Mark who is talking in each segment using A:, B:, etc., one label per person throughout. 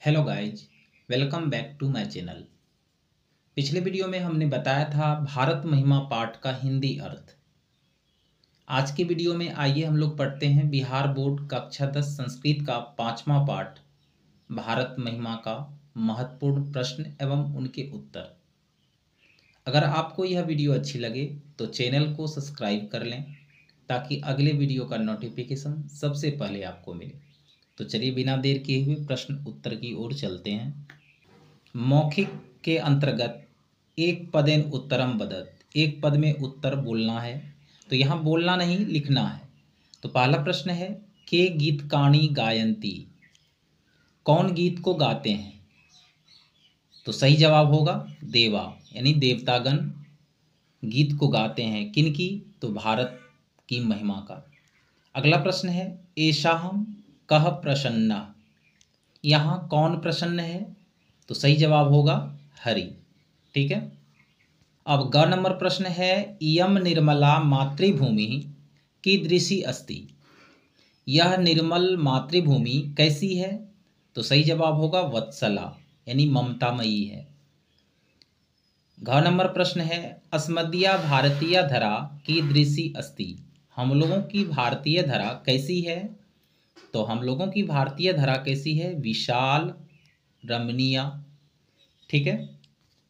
A: Hello guys, welcome back to my channel. पिछले video में हमने बताया था भारत महिमा पाठ का हिंदी अर्थ। आज के वीडियो में आइए हम लोग पढ़ते हैं बिहार बोर्ड कक्षा 10 संस्कृत का 5वां पाठ भारत महिमा का महत्वपूर्ण प्रश्न एवं उनके उत्तर। अगर आपको यह वीडियो अच्छी लगे तो चैनल को सब्सक्राइब कर लें ताकि अगले वीडियो का नोटिफिकेशन सबसे पहले आपको मिले। तो चलिए बिना देर किए हुए प्रश्न उत्तर की ओर चलते हैं। मौखिक के अंतर्गत एक पदेन उत्तरम वदत, एक पद में उत्तर बोलना है। तो यहाँ बोलना नहीं, लिखना है। तो पहला प्रश्न है के गीतकाणी गायंती, कौन गीत को गाते हैं? तो सही जवाब होगा देवा, यानी देवतागण गीत को गाते हैं। किनकी? तो भारत की महिमा का। अगला प्रश्न है एषाहम कह प्रसन्ना, यहाँ कौन प्रसन्न है? तो सही जवाब होगा हरि। ठीक है। अब ग नंबर प्रश्न है इयम निर्मला मातृभूमि कीदृशी अस्ति, यह निर्मल मातृभूमि कैसी है? तो सही जवाब होगा वत्सला, यानी ममतामयी है। घ नंबर प्रश्न है अस्मदीया भारतीय धरा कीदृशी अस्ति, हम लोगों की भारतीय धरा कैसी है? तो हम लोगों की भारतीय धरा कैसी है? विशाल, रमणीय। ठीक है।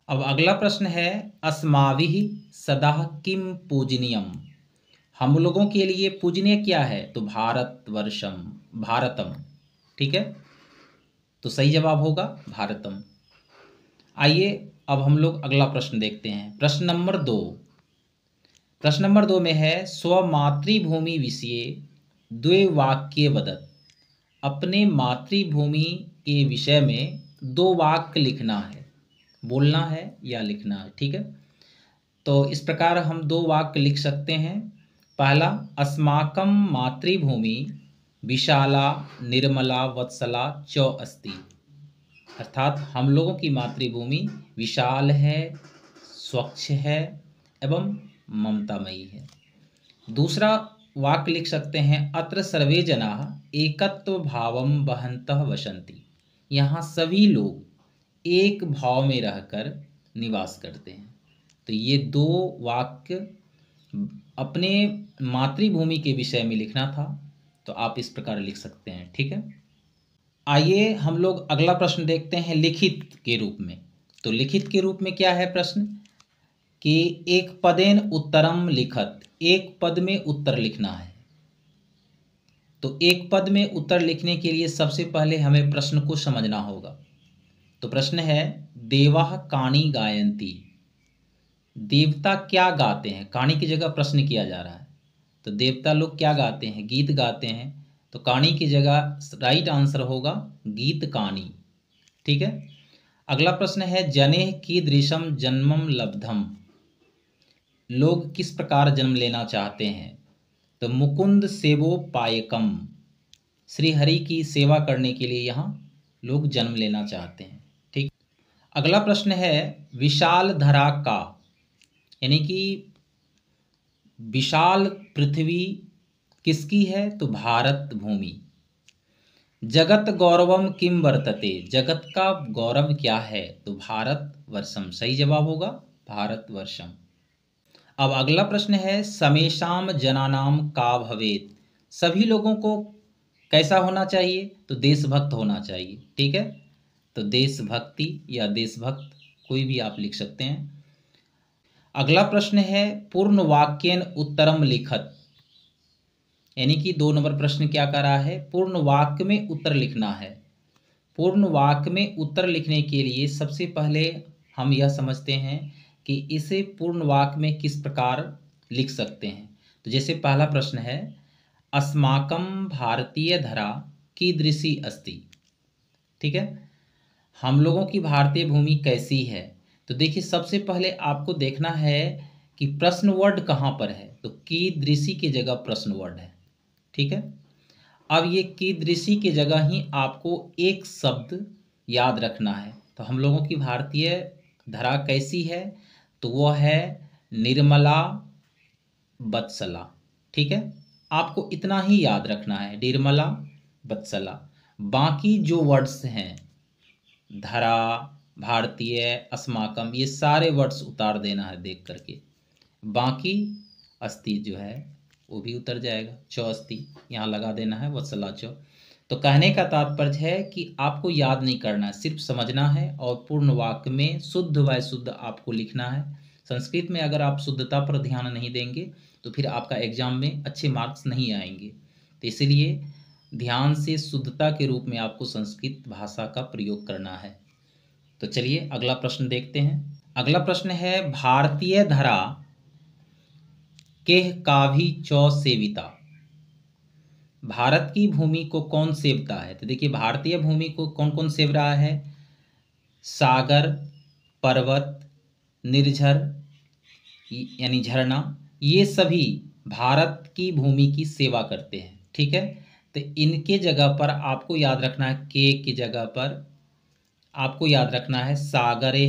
A: अब अगला प्रश्न है अस्माभिः सदा किम पूजनीयम, हम लोगों के लिए पूजनीय क्या है? तो भारतवर्षम, भारतम। ठीक है। तो सही जवाब होगा भारतम। आइए अब हम लोग अगला प्रश्न देखते हैं। प्रश्न नंबर 2। प्रश्न नंबर 2 में है स्वमातृभूमि विषये द्वे वाक्ये वदत, अपने मातृभूमि के विषय में 2 वाक्य लिखना है, बोलना है या लिखना है। ठीक है। तो इस प्रकार हम 2 वाक्य लिख सकते हैं। पहला अस्माकं मातृभूमि विशाला निर्मला वत्सला च अस्ति, अर्थात हम लोगों की मातृभूमि विशाल है, स्वच्छ है एवं ममतामयी है। दूसरा वाक्य लिख सकते हैं अत्र सर्वे जनाः एकत्व भावं वहन्तः वसन्ति, यहाँ सभी लोग एक भाव में रहकर निवास करते हैं। तो ये 2 वाक्य अपने मातृभूमि के विषय में लिखना था, तो आप इस प्रकार लिख सकते हैं। ठीक है। आइए हम लोग अगला प्रश्न देखते हैं लिखित के रूप में। तो लिखित के रूप में क्या है प्रश्न कि एक पदेन उत्तरम लिखत, एक पद में उत्तर लिखना है। तो एक पद में उत्तर लिखने के लिए सबसे पहले हमें प्रश्न को समझना होगा। तो प्रश्न है देवाः काणी गायन्ति, देवता क्या गाते हैं? काणी की जगह प्रश्न किया जा रहा है। तो देवता लोग क्या गाते हैं? गीत गाते हैं। तो काणी की जगह राइट आंसर होगा गीत काणी। ठीक है। अगला प्रश्न है जनेह कीदृशम जन्मम लब्धम, लोग किस प्रकार जन्म लेना चाहते हैं? तो मुकुंद सेवो पायकम, श्री हरि की सेवा करने के लिए यहाँ लोग जन्म लेना चाहते हैं। ठीक। अगला प्रश्न है विशाल धरा का, यानी कि विशाल पृथ्वी किसकी है? तो भारत भूमि। जगत गौरवम किम वर्तते, जगत का गौरव क्या है? तो भारत वर्षम, सही जवाब होगा भारत वर्षम। अब अगला प्रश्न है समेषाम जनानाम का भवेत, सभी लोगों को कैसा होना चाहिए? तो देशभक्त होना चाहिए। ठीक है। तो देशभक्ति या देशभक्त कोई भी आप लिख सकते हैं। अगला प्रश्न है पूर्ण वाक्येन उत्तरम लिखत, यानी कि 2 नंबर प्रश्न क्या कर रहा है? पूर्ण वाक्य में उत्तर लिखना है। पूर्ण वाक्य में उत्तर लिखने के लिए सबसे पहले हम यह समझते हैं कि इसे पूर्ण वाक्य में किस प्रकार लिख सकते हैं। तो जैसे पहला प्रश्न है अस्माकं भारतीय धरा कीदृशी अस्ति, ठीक है, हम लोगों की भारतीय भूमि कैसी है? तो देखिए सबसे पहले आपको देखना है कि प्रश्न वर्ड कहाँ पर है। तो कीदृशी की जगह प्रश्न वर्ड है। ठीक है। अब ये कीदृशी की जगह ही आपको एक शब्द याद रखना है। तो हम लोगों की भारतीय धरा कैसी है? तो वो है निर्मला वत्सला। ठीक है। आपको इतना ही याद रखना है, निर्मला वत्सला। बाकी जो वर्ड्स हैं धरा, भारतीय, अस्माकम, ये सारे वर्ड्स उतार देना है देख करके। बाकी अस्थि जो है वो भी उतर जाएगा, चौ अस्थि यहाँ लगा देना है, वत्सला चौ। तो कहने का तात्पर्य है कि आपको याद नहीं करना है, सिर्फ समझना है और पूर्ण वाक्य में शुद्ध व शुद्ध आपको लिखना है। संस्कृत में अगर आप शुद्धता पर ध्यान नहीं देंगे तो फिर आपका एग्जाम में अच्छे मार्क्स नहीं आएंगे। तो इसलिए ध्यान से शुद्धता के रूप में आपको संस्कृत भाषा का प्रयोग करना है। तो चलिए अगला प्रश्न देखते हैं। अगला प्रश्न है, भारतीय धरा केह काभी चौ सेविता। भारत की भूमि को कौन सेवता है? तो देखिए भारतीय भूमि को कौन कौन सेव रहा है? सागर, पर्वत, निर्झर यानी झरना, ये सभी भारत की भूमि की सेवा करते हैं। ठीक है, तो इनके जगह पर आपको याद रखना है, के की जगह पर आपको याद रखना है सागरे,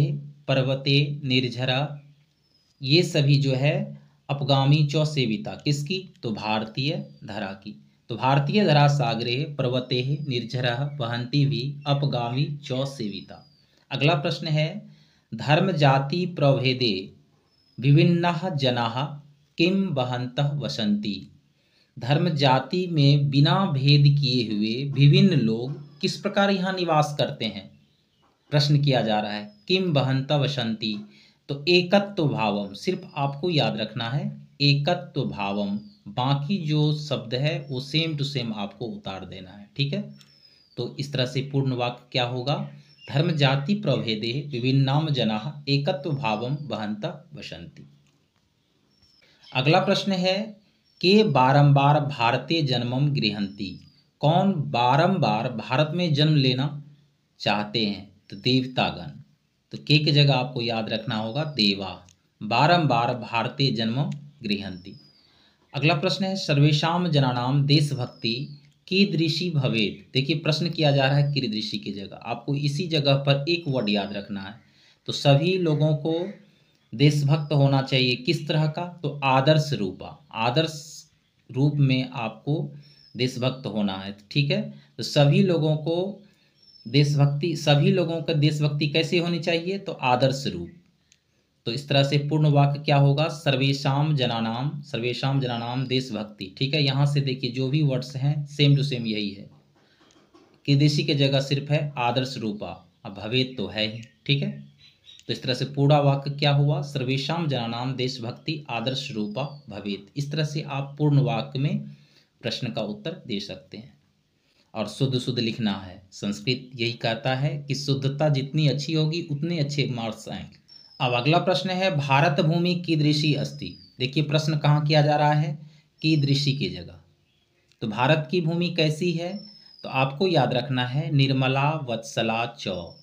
A: पर्वते, निर्झरा, ये सभी जो है अपगामी चौ सेविता किसकी? तो भारतीय धरा की। तो भारतीय धरा सागरे पर्वते निर्झरा वहंती भी अपगामी चौ सेविता। अगला प्रश्न है, धर्म जाति प्रभेदे विभिन्नाः जनाः किम वहन्तः वसन्ति। धर्म जाति में बिना भेद किए हुए विभिन्न लोग किस प्रकार यहाँ निवास करते हैं? प्रश्न किया जा रहा है किम वहन्तः वसन्ति। तो एकत्व भावम, सिर्फ आपको याद रखना है एकत्व भावम, बाकी जो शब्द है वो सेम टू सेम आपको उतार देना है। ठीक है, तो इस तरह से पूर्ण वाक्य क्या होगा? धर्म जाति प्रभेदे विभिन्नाम जनाः एकत्व भावम वहन्तः वसन्ति। अगला प्रश्न है, के बारंबार भारते जन्मम गृहन्ति। कौन बारंबार भारत में जन्म लेना चाहते हैं? तो देवतागण। तो के की जगह आपको याद रखना होगा देवा, बारंबार भारतीय जन्मम गृहन्ति। अगला प्रश्न है, सर्वेषाम जनानाम देशभक्ति कीदृशी भवेत्। देखिए प्रश्न किया जा रहा है कीदृशी की जगह, आपको इसी जगह पर एक वर्ड याद रखना है। तो सभी लोगों को देशभक्त होना चाहिए, किस तरह का? तो आदर्श रूपा, आदर्श रूप में आपको देशभक्त होना है। ठीक है, तो सभी लोगों को देशभक्ति, सभी लोगों का देशभक्ति कैसे होनी चाहिए? तो आदर्श रूप। तो इस तरह से पूर्ण वाक्य क्या होगा? सर्वेषाम जनानाम देशभक्ति। ठीक है, यहाँ से देखिए जो भी वर्ड्स हैं सेम टू सेम यही है, कीदृशी की जगह सिर्फ है आदर्श रूपा, अब भवेत तो है ही। ठीक है, तो इस तरह से पूरा वाक्य क्या हुआ? सर्वेषाम जनानाम देशभक्ति आदर्श रूपा भवेत। इस तरह से आप पूर्ण वाक्य में प्रश्न का उत्तर दे सकते हैं और शुद्ध शुद्ध लिखना है। संस्कृत यही कहता है कि शुद्धता जितनी अच्छी होगी उतने अच्छे मार्क्स आएंगे। अब अगला प्रश्न है, भारत भूमि कीदृशी अस्ति। देखिए प्रश्न कहाँ किया जा रहा है? कीदृशी की जगह। तो भारत की भूमि कैसी है? तो आपको याद रखना है निर्मला वत्सला चौ,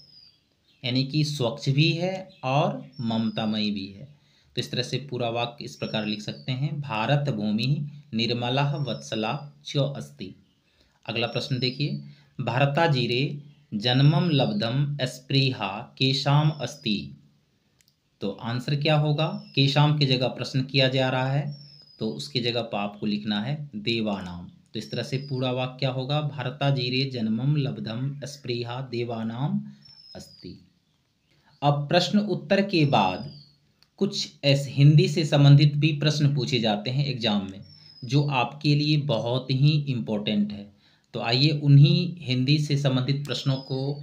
A: यानी कि स्वच्छ भी है और ममतामयी भी है। तो इस तरह से पूरा वाक्य इस प्रकार लिख सकते हैं, भारत भूमि निर्मला वत्सला चौ अस्ति। अगला प्रश्न देखिए, भारताजीरे जन्मम लब्धम स्पृहा केशाम अस्ति। तो आंसर क्या होगा? केशाम की जगह प्रश्न किया जा रहा है तो उसकी जगह पर आपको लिखना है देवानाम। तो इस तरह से पूरा वाक्य क्या होगा? भारताजीरे जन्मम लब्धम स्पृहा देवानाम अस्ति। अब प्रश्न उत्तर के बाद कुछ ऐसे हिंदी से संबंधित भी प्रश्न पूछे जाते हैं एग्जाम में, जो आपके लिए बहुत ही इम्पोर्टेंट है। तो आइए उन्हीं हिंदी से संबंधित प्रश्नों को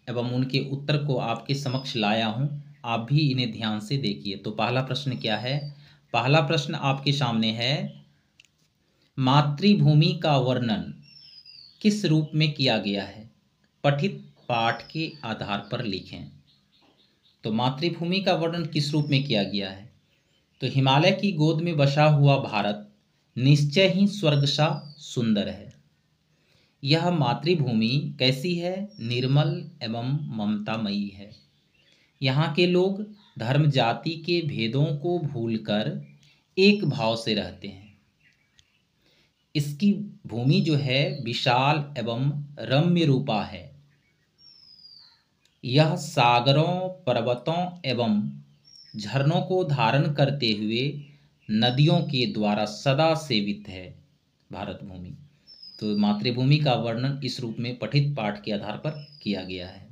A: एवं उनके उत्तर को आपके समक्ष लाया हूं, आप भी इन्हें ध्यान से देखिए। तो पहला प्रश्न क्या है? पहला प्रश्न आपके सामने है, मातृभूमि का वर्णन किस रूप में किया गया है? पठित पाठ के आधार पर लिखें। तो मातृभूमि का वर्णन किस रूप में किया गया है? तो हिमालय की गोद में बसा हुआ भारत निश्चय ही स्वर्ग सा सुंदर है। यह मातृभूमि कैसी है? निर्मल एवं ममतामयी है। यहाँ के लोग धर्म जाति के भेदों को भूलकर एक भाव से रहते हैं। इसकी भूमि जो है विशाल एवं रम्य रूपा है। यह सागरों, पर्वतों एवं झरनों को धारण करते हुए नदियों के द्वारा सदा सेवित है। भारत भूमि तो मातृभूमि का वर्णन इस रूप में पठित पाठ के आधार पर किया गया है।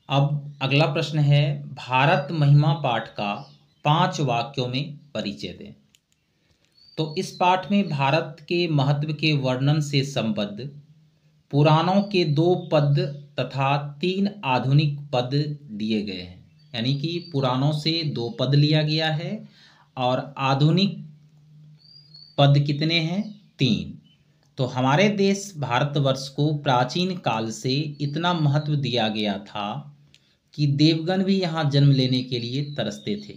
A: अब अगला प्रश्न है, भारत महिमा पाठ का 5 वाक्यों में परिचय दें। तो इस पाठ में भारत के महत्व के वर्णन से संबद्ध पुराणों के 2 पद तथा 3 आधुनिक पद दिए गए हैं। यानी कि पुराणों से 2 पद लिया गया है और आधुनिक पद कितने हैं? 3। तो हमारे देश भारतवर्ष को प्राचीन काल से इतना महत्व दिया गया था कि देवगण भी यहाँ जन्म लेने के लिए तरसते थे।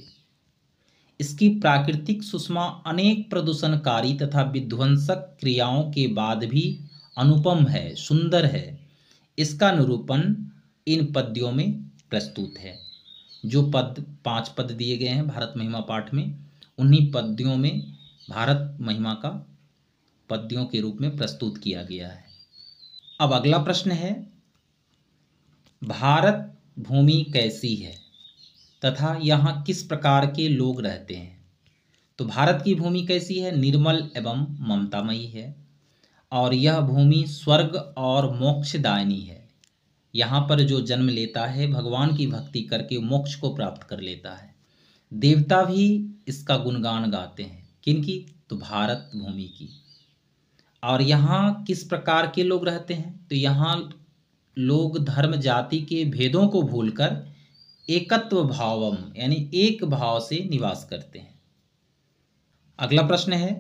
A: इसकी प्राकृतिक सुषमा अनेक प्रदूषणकारी तथा विध्वंसक क्रियाओं के बाद भी अनुपम है, सुंदर है। इसका निरूपण इन पद्यों में प्रस्तुत है। जो 5 पद दिए गए हैं भारत महिमा पाठ में, उन्हीं पद्यों में भारत महिमा का पद्यों के रूप में प्रस्तुत किया गया है। अब अगला प्रश्न है, भारत भूमि कैसी है तथा यहाँ किस प्रकार के लोग रहते हैं? तो भारत की भूमि कैसी है? निर्मल एवं ममतामयी है और यह भूमि स्वर्ग और मोक्षदायिनी है। यहाँ पर जो जन्म लेता है भगवान की भक्ति करके मोक्ष को प्राप्त कर लेता है। देवता भी इसका गुणगान गाते हैं। किनकी? तो भारत भूमि की। और यहाँ किस प्रकार के लोग रहते हैं? तो यहाँ लोग धर्म जाति के भेदों को भूलकर एकत्व भावम यानी एक भाव से निवास करते हैं। अगला प्रश्न है,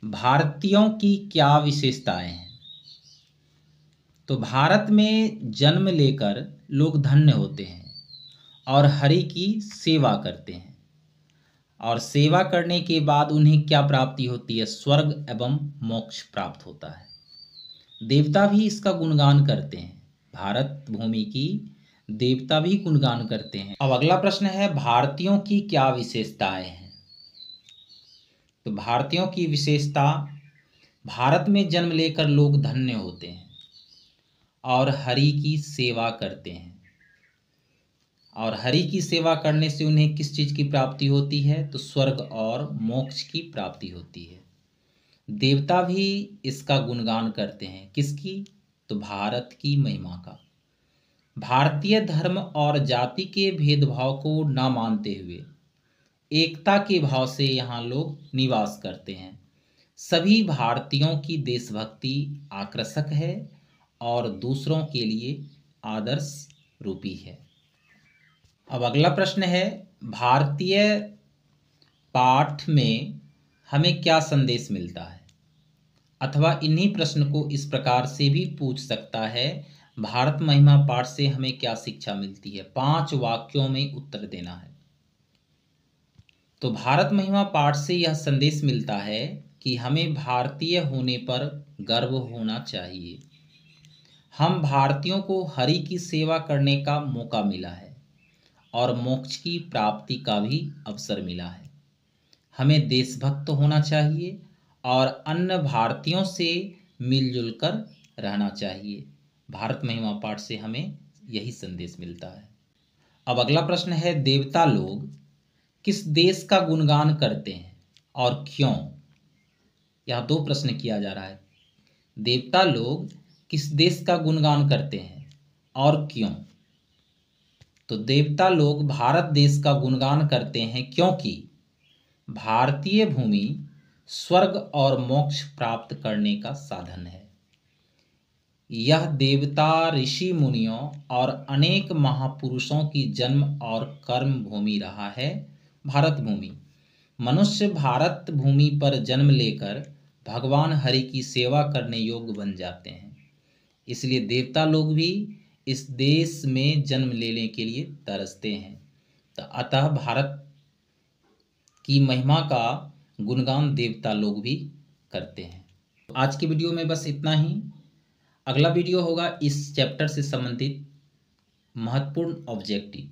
A: भारतीयों की क्या विशेषताएं हैं? तो भारत में जन्म लेकर लोग धन्य होते हैं और हरि की सेवा करते हैं और सेवा करने के बाद उन्हें क्या प्राप्ति होती है? स्वर्ग एवं मोक्ष प्राप्त होता है। देवता भी इसका गुणगान करते हैं। भारत भूमि की देवता भी गुणगान करते हैं। अब अगला प्रश्न है, भारतीयों की क्या विशेषताएं हैं? तो भारतीयों की विशेषता, भारत में जन्म लेकर लोग धन्य होते हैं और हरि की सेवा करते हैं। और हरि की सेवा करने से उन्हें किस चीज़ की प्राप्ति होती है? तो स्वर्ग और मोक्ष की प्राप्ति होती है। देवता भी इसका गुणगान करते हैं। किसकी? तो भारत की महिमा का। भारतीय धर्म और जाति के भेदभाव को न मानते हुए एकता के भाव से यहाँ लोग निवास करते हैं। सभी भारतीयों की देशभक्ति आकर्षक है और दूसरों के लिए आदर्श रूपी है। अब अगला प्रश्न है, भारतीय पाठ में हमें क्या संदेश मिलता है? अथवा इन्हीं प्रश्न को इस प्रकार से भी पूछ सकता है, भारत महिमा पाठ से हमें क्या शिक्षा मिलती है? 5 वाक्यों में उत्तर देना है। तो भारत महिमा पाठ से यह संदेश मिलता है कि हमें भारतीय होने पर गर्व होना चाहिए। हम भारतीयों को हरि की सेवा करने का मौका मिला है और मोक्ष की प्राप्ति का भी अवसर मिला है। हमें देशभक्त होना चाहिए और अन्य भारतीयों से मिलजुल कर रहना चाहिए। भारत महिमा पाठ से हमें यही संदेश मिलता है। अब अगला प्रश्न है, देवता लोग किस देश का गुणगान करते हैं और क्यों? यह 2 प्रश्न किया जा रहा है। देवता लोग किस देश का गुणगान करते हैं और क्यों? तो देवता लोग भारत देश का गुणगान करते हैं क्योंकि भारतीय भूमि स्वर्ग और मोक्ष प्राप्त करने का साधन है। यह देवता, ऋषि मुनियों और अनेक महापुरुषों की जन्म और कर्म भूमि रहा है। भारत भूमि, मनुष्य भारत भूमि पर जन्म लेकर भगवान हरि की सेवा करने योग्य बन जाते हैं। इसलिए देवता लोग भी इस देश में जन्म लेने के लिए तरसते हैं। तो अतः भारत की महिमा का गुणगान देवता लोग भी करते हैं। आज की वीडियो में बस इतना ही। अगला वीडियो होगा इस चैप्टर से संबंधित महत्वपूर्ण ऑब्जेक्टिव।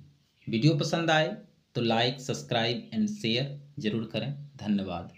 A: वीडियो पसंद आए तो लाइक, सब्सक्राइब एंड शेयर जरूर करें। धन्यवाद।